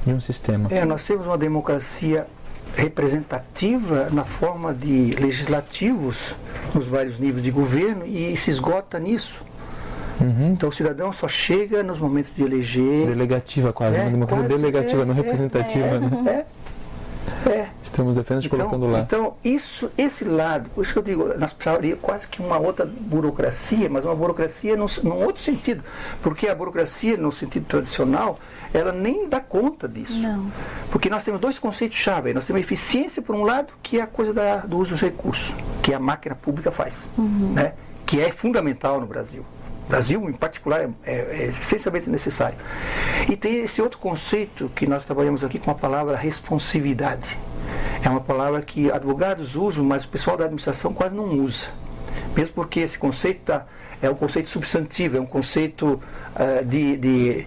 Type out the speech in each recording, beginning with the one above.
de um sistema. Nós temos uma democracia representativa na forma de legislativos nos vários níveis de governo e se esgota nisso. Então o cidadão só chega nos momentos de eleger. Delegativa quase, uma democracia delegativa, não representativa. Estamos apenas colocando lá. Então, esse lado, por isso que eu digo, nós precisaríamos quase que uma outra burocracia, mas uma burocracia num outro sentido. Porque a burocracia, no sentido tradicional, ela nem dá conta disso. Não. Porque nós temos dois conceitos-chave. Nós temos a eficiência, por um lado, que é a coisa do uso dos recursos, que a máquina pública faz, né? Que é fundamental no Brasil. O Brasil, em particular, é essencialmente necessário. E tem esse outro conceito que nós trabalhamos aqui com a palavra responsividade. É uma palavra que advogados usam, mas o pessoal da administração quase não usa. Mesmo porque esse conceito é um conceito substantivo, é um conceito de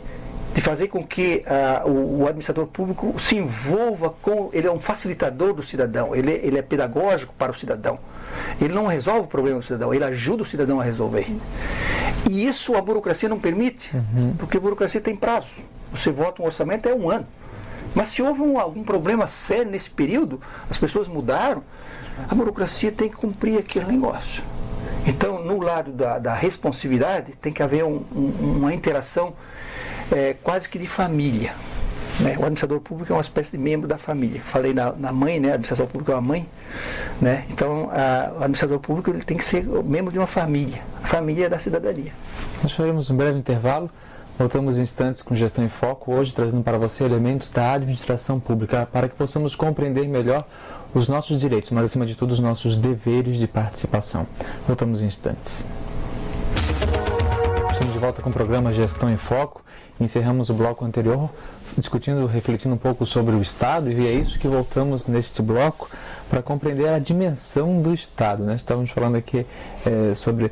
fazer com que o administrador público se envolva com... Ele é um facilitador do cidadão, ele é pedagógico para o cidadão. Ele não resolve o problema do cidadão, ele ajuda o cidadão a resolver. E isso a burocracia não permite, porque a burocracia tem prazo. Você vota um orçamento, é 1 ano. Mas se houve algum problema sério nesse período, as pessoas mudaram, a burocracia tem que cumprir aquele negócio. Então, no lado da responsividade, tem que haver uma interação quase que de família. Né? O administrador público é uma espécie de membro da família. Falei na mãe, né? A administração pública é uma mãe. Né? Então, o administrador público ele tem que ser membro de uma família. A família da cidadania. Nós faremos um breve intervalo. Voltamos em instantes com Gestão em Foco, hoje trazendo para você elementos da administração pública, para que possamos compreender melhor os nossos direitos, mas acima de tudo os nossos deveres de participação. Voltamos em instantes. Estamos de volta com o programa Gestão em Foco. Encerramos o bloco anterior refletindo um pouco sobre o Estado, e é isso que voltamos neste bloco para compreender a dimensão do Estado. Né? Estávamos falando aqui sobre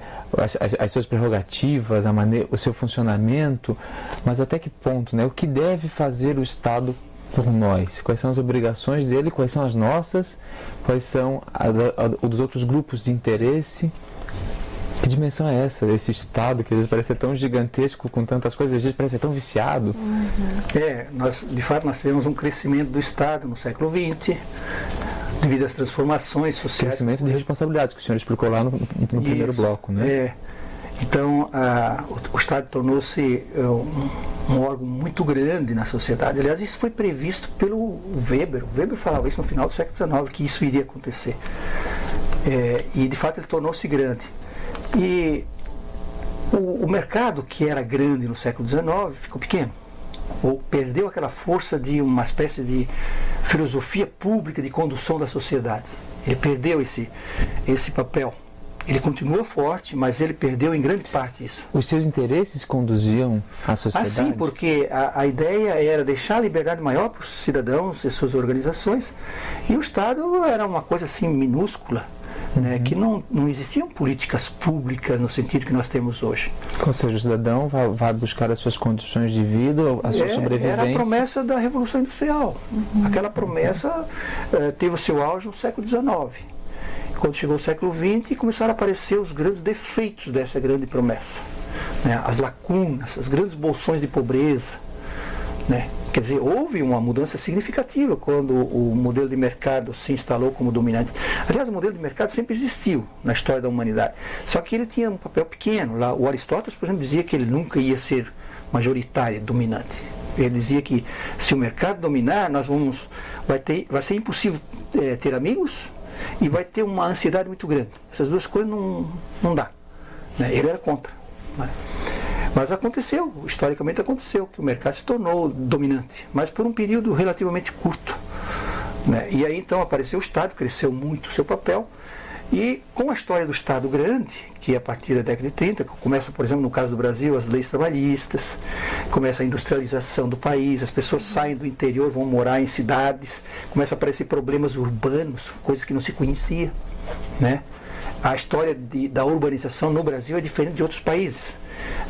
as suas prerrogativas, o seu funcionamento, mas até que ponto, né? O que deve fazer o Estado por nós? Quais são as obrigações dele, quais são as nossas, quais são a dos outros grupos de interesse? Que dimensão é essa, desse Estado, que às vezes parece ser tão gigantesco, com tantas coisas, às vezes parece ser tão viciado? De fato, nós tivemos um crescimento do Estado no século XX, devido às transformações sociais. Crescimento de responsabilidades, que o senhor explicou lá no primeiro bloco, né? Então, o Estado tornou-se um órgão muito grande na sociedade. Aliás, isso foi previsto pelo Weber. O Weber falava isso no final do século XIX, que isso iria acontecer. E, de fato, ele tornou-se grande. E o mercado, que era grande no século XIX, ficou pequeno. Ou perdeu aquela força de uma espécie de filosofia pública de condução da sociedade. Ele perdeu esse papel. Ele continua forte, mas ele perdeu em grande parte isso. Os seus interesses conduziam a sociedade? Sim, porque a ideia era deixar a liberdade maior para os cidadãos e suas organizações, e o Estado era uma coisa assim minúscula, né, que não existiam políticas públicas no sentido que nós temos hoje. Ou seja, o cidadão vai buscar as suas condições de vida, a sua sobrevivência. Era a promessa da Revolução Industrial. Aquela promessa teve o seu auge no século XIX. Quando chegou o século XX, começaram a aparecer os grandes defeitos dessa grande promessa, né? As lacunas, as grandes bolsões de pobreza, né? Quer dizer, houve uma mudança significativa quando o modelo de mercado se instalou como dominante. Aliás, o modelo de mercado sempre existiu na história da humanidade, só que ele tinha um papel pequeno. Lá, o Aristóteles, por exemplo, dizia que ele nunca ia ser majoritário, dominante. Ele dizia que se o mercado dominar, vai ser impossível ter amigos, e vai ter uma ansiedade muito grande. Essas duas coisas não dá. Né? Ele era contra. Né? Mas aconteceu, historicamente aconteceu, que o mercado se tornou dominante, mas por um período relativamente curto. Né? E aí então apareceu o Estado, cresceu muito o seu papel, e com a história do Estado grande, que é a partir da década de 30, começa, por exemplo, no caso do Brasil, as leis trabalhistas, começa a industrialização do país, as pessoas saem do interior, vão morar em cidades, começa a aparecer problemas urbanos, coisas que não se conhecia. Né? A história da urbanização no Brasil é diferente de outros países.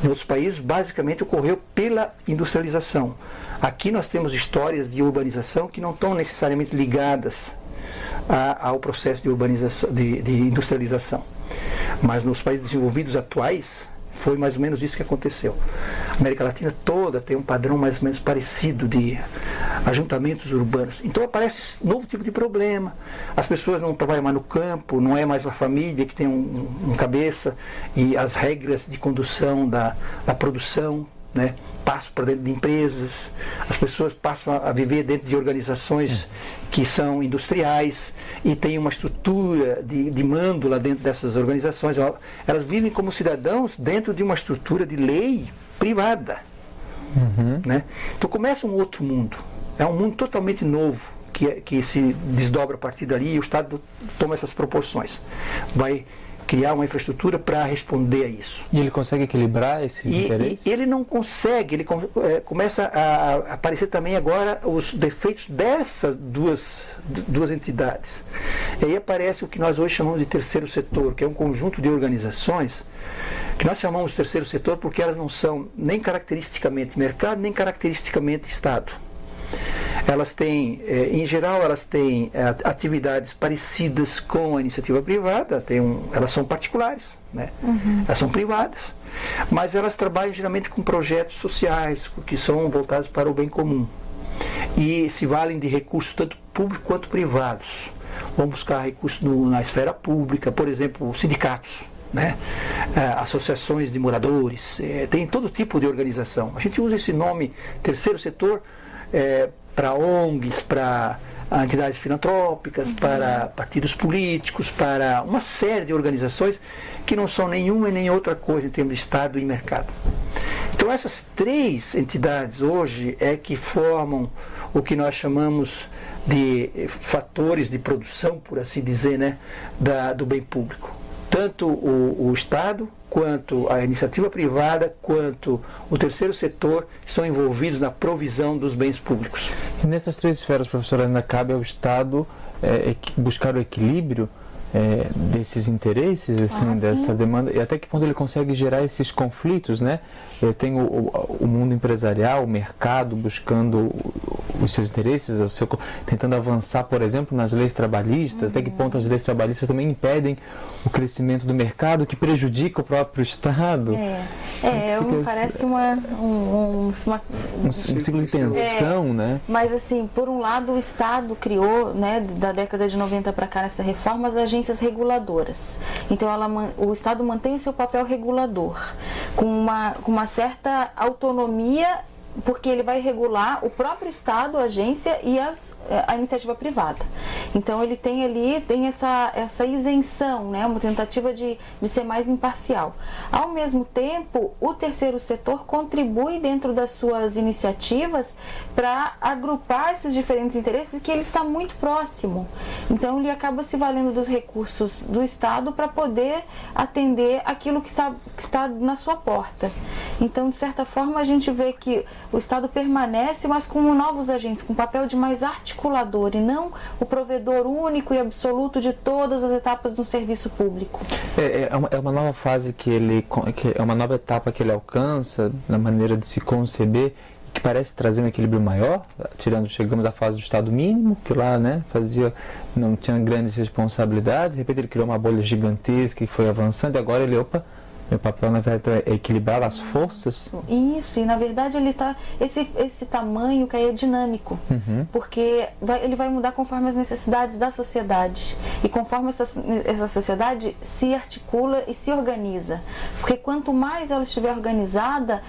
Em outros países, basicamente, ocorreu pela industrialização. Aqui nós temos histórias de urbanização que não estão necessariamente ligadas ao processo de urbanização, de industrialização. Mas nos países desenvolvidos atuais, foi mais ou menos isso que aconteceu. A América Latina toda tem um padrão mais ou menos parecido de ajuntamentos urbanos. Então aparece esse novo tipo de problema. As pessoas não trabalham mais no campo, não é mais uma família que tem um cabeça, e as regras de condução da produção, né, passam para dentro de empresas, as pessoas passam a viver dentro de organizações que são industriais e tem uma estrutura de mando lá dentro dessas organizações. Elas vivem como cidadãos dentro de uma estrutura de lei privada. Né? Então começa um outro mundo, é um mundo totalmente novo que se desdobra a partir dali, e o Estado toma essas proporções, vai criar uma infraestrutura para responder a isso. E ele consegue equilibrar esses interesses? E ele não consegue, ele começa a aparecer também agora os defeitos dessas duas entidades. E aí aparece o que nós hoje chamamos de terceiro setor, que é um conjunto de organizações que nós chamamos de terceiro setor porque elas não são nem caracteristicamente mercado, nem caracteristicamente Estado. Elas têm, em geral, atividades parecidas com a iniciativa privada, elas são particulares, né? Elas são privadas, mas elas trabalham geralmente com projetos sociais, que são voltados para o bem comum, e se valem de recursos tanto públicos quanto privados. Vão buscar recursos na esfera pública, por exemplo, sindicatos, né? Associações de moradores, tem todo tipo de organização. A gente usa esse nome terceiro setor para ONGs, para entidades filantrópicas, para partidos políticos, para uma série de organizações que não são nenhuma e nem outra coisa em termos de Estado e mercado. Então essas três entidades hoje é que formam o que nós chamamos de fatores de produção, por assim dizer, né, do bem público. Tanto o Estado, quanto a iniciativa privada, quanto o terceiro setor estão envolvidos na provisão dos bens públicos. E nessas três esferas, professor, ainda cabe ao Estado buscar o equilíbrio desses interesses, assim, dessa demanda, e até que ponto ele consegue gerar esses conflitos, né? Eu tenho o mundo empresarial, o mercado buscando os seus interesses, tentando avançar, por exemplo, nas leis trabalhistas, até que ponto as leis trabalhistas também impedem o crescimento do mercado, que prejudica o próprio Estado. Parece um ciclo de tensão, né? Mas assim, por um lado o Estado criou, né, da década de 90 para cá, nessa reforma, as agências reguladoras. Então o Estado mantém o seu papel regulador, com uma certa autonomia, porque ele vai regular o próprio Estado, a agência e a iniciativa privada. Então ele tem essa isenção, né, uma tentativa de ser mais imparcial. Ao mesmo tempo, o terceiro setor contribui dentro das suas iniciativas para agrupar esses diferentes interesses, que ele está muito próximo. Então ele acaba se valendo dos recursos do Estado para poder atender aquilo que está na sua porta. Então, de certa forma, a gente vê que o Estado permanece, mas com novos agentes, com um papel de mais articulador e não o provedor único e absoluto de todas as etapas do serviço público. É uma nova fase é uma nova etapa que ele alcança na maneira de se conceber, que parece trazer um equilíbrio maior, chegamos à fase do Estado mínimo, que lá, né, não tinha grandes responsabilidades, de repente ele criou uma bolha gigantesca e foi avançando, e agora meu papel, na verdade, é equilibrar as forças. Isso, e na verdade esse tamanho que é dinâmico, porque ele vai mudar conforme as necessidades da sociedade, e conforme essa sociedade se articula e se organiza, porque quanto mais ela estiver organizada,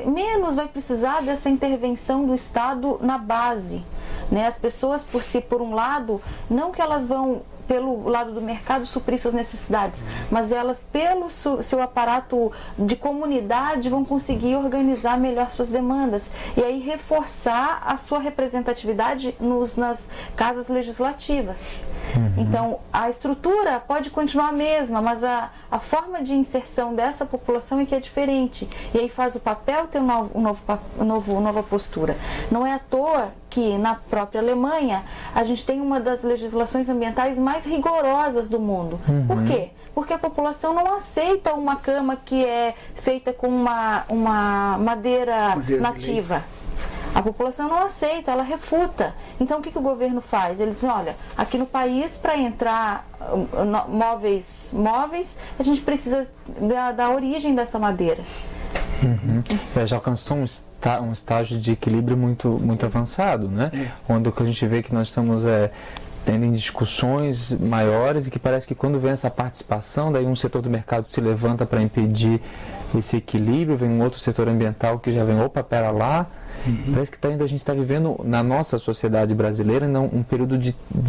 menos vai precisar dessa intervenção do Estado na base, né? As pessoas por um lado, não que elas vão pelo lado do mercado suprir suas necessidades, mas elas, pelo seu aparato de comunidade, vão conseguir organizar melhor suas demandas e aí reforçar a sua representatividade nas casas legislativas. Então, a estrutura pode continuar a mesma, mas a forma de inserção dessa população é que é diferente. E aí faz o papel ter nova postura. Não é à toa que na própria Alemanha a gente tem uma das legislações ambientais mais rigorosas do mundo. Por quê? Porque a população não aceita uma cama que é feita com uma madeira nativa. A população não aceita, ela refuta. Então o que o governo faz? Eles dizem, olha, aqui no país, para entrar móveis, a gente precisa da origem dessa madeira. Já alcançou um um estágio de equilíbrio muito avançado, né? Onde a gente vê que nós estamos tendo em discussões maiores e que parece que quando vem essa participação, daí um setor do mercado se levanta para impedir esse equilíbrio, vem um outro setor ambiental que já vem, opa, pera lá. Parece que ainda a gente está vivendo na nossa sociedade brasileira um período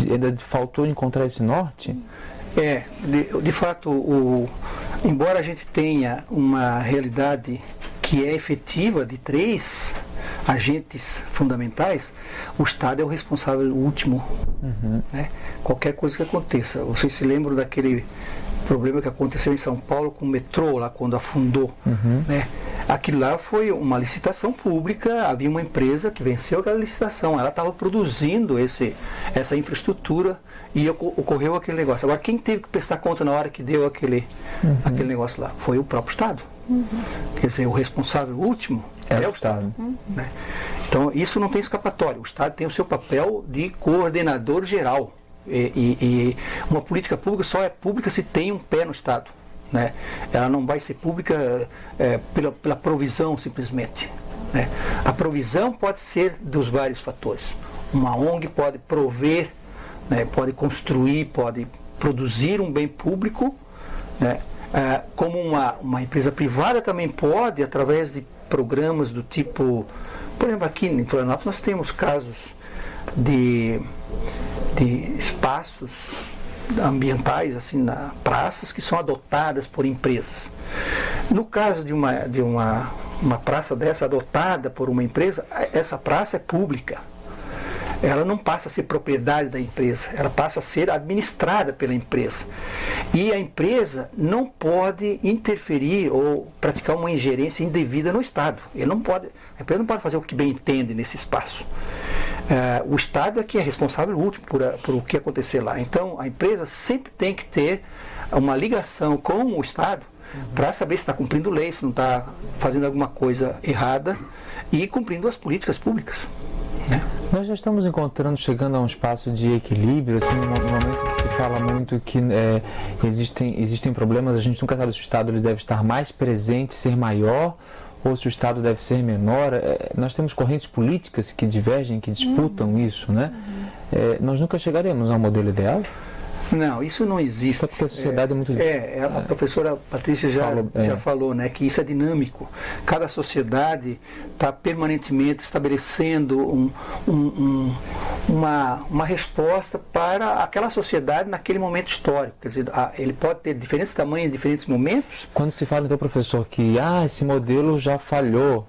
ainda faltou encontrar esse norte. De fato, embora a gente tenha uma realidade que é efetiva de 3 agentes fundamentais, o Estado é o responsável último. Né? Qualquer coisa que aconteça. Vocês se lembram daquele problema que aconteceu em São Paulo com o metrô, lá quando afundou? Né? Aquilo lá foi uma licitação pública, havia uma empresa que venceu aquela licitação, ela estava produzindo essa infraestrutura e ocorreu aquele negócio. Agora, quem teve que prestar conta na hora que deu aquele negócio lá? Foi o próprio Estado. Quer dizer, o responsável último é o Estado. Né? Então, isso não tem escapatória. O Estado tem o seu papel de coordenador geral. E uma política pública só é pública se tem um pé no Estado. Né? Ela não vai ser pública pela provisão, simplesmente. Né? A provisão pode ser dos vários fatores. Uma ONG pode prover, né? Pode construir, pode produzir um bem público, né? Como uma empresa privada também pode, através de programas do tipo, por exemplo, aqui em Florianópolis nós temos casos de espaços ambientais, assim, praças que são adotadas por empresas. No caso de uma praça dessa adotada por uma empresa, essa praça é pública. Ela não passa a ser propriedade da empresa, ela passa a ser administrada pela empresa. E a empresa não pode interferir ou praticar uma ingerência indevida no Estado. A empresa não pode fazer o que bem entende nesse espaço. O Estado é que é responsável último por o que acontecer lá. Então, a empresa sempre tem que ter uma ligação com o Estado para saber se está cumprindo lei, se não está fazendo alguma coisa errada e cumprindo as políticas públicas. Né? Nós já estamos chegando a um espaço de equilíbrio, assim, no momento que se fala muito que existem problemas, a gente nunca sabe se o Estado ele deve estar mais presente, ser maior, ou se o Estado deve ser menor. Nós temos correntes políticas que divergem, que disputam isso, né? Nós nunca chegaremos ao modelo ideal? Não, isso não existe. Só porque a sociedade é muito... A professora Patrícia já falou, né, que isso é dinâmico. Cada sociedade está permanentemente estabelecendo uma resposta para aquela sociedade naquele momento histórico. Quer dizer, ele pode ter diferentes tamanhos em diferentes momentos. Quando se fala, então, professor, que esse modelo já falhou,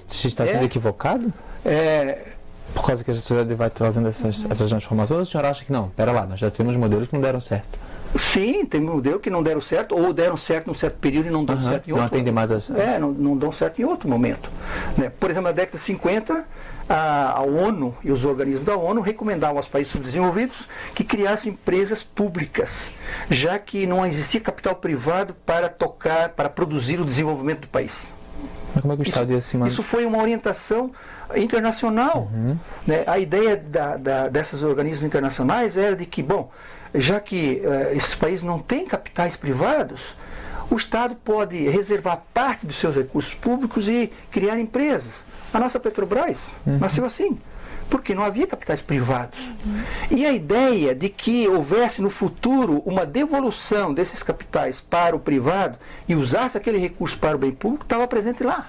está sendo equivocado? Por causa que a sociedade vai trazendo essas transformações, ou o senhor acha que não? Pera lá, nós já temos modelos que não deram certo. Sim, tem modelos que não deram certo, ou deram certo num certo período e não dão certo em outro. Não atende mais não dão certo em outro momento. Né? Por exemplo, na década de 50, a ONU e os organismos da ONU recomendavam aos países subdesenvolvidos que criassem empresas públicas, já que não existia capital privado para produzir o desenvolvimento do país. Mas como é que o Estado ia se manter? Isso foi uma orientação internacional. Né? A ideia desses organismos internacionais era de que, já que esses países não têm capitais privados, o Estado pode reservar parte dos seus recursos públicos e criar empresas. A nossa Petrobras nasceu assim, porque não havia capitais privados. E a ideia de que houvesse no futuro uma devolução desses capitais para o privado e usasse aquele recurso para o bem público estava presente lá.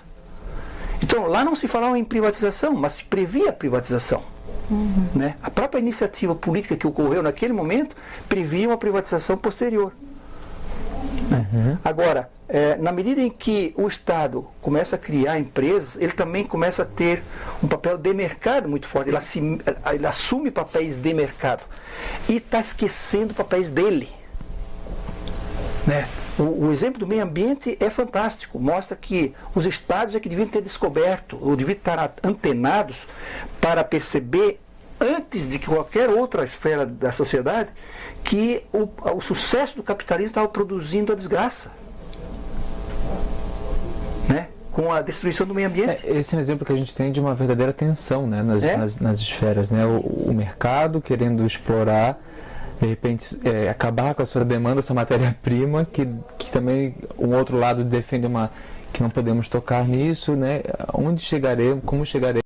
Então, lá não se falava em privatização, mas se previa a privatização. Né? A própria iniciativa política que ocorreu naquele momento previa uma privatização posterior. Né? Agora, na medida em que o Estado começa a criar empresas, ele também começa a ter um papel de mercado muito forte. Ele assume papéis de mercado e está esquecendo papéis dele. Né? O exemplo do meio ambiente é fantástico, mostra que os Estados é que deviam ter descoberto, ou deviam estar antenados para perceber, antes de qualquer outra esfera da sociedade, que o sucesso do capitalismo estava produzindo a desgraça, né? Com a destruição do meio ambiente. Esse é um exemplo que a gente tem de uma verdadeira tensão, né? nas esferas, né? O mercado querendo explorar, de repente, acabar com a sua demanda, a sua matéria-prima, que também um outro lado defende que não podemos tocar nisso, né? Onde chegaremos, como chegaremos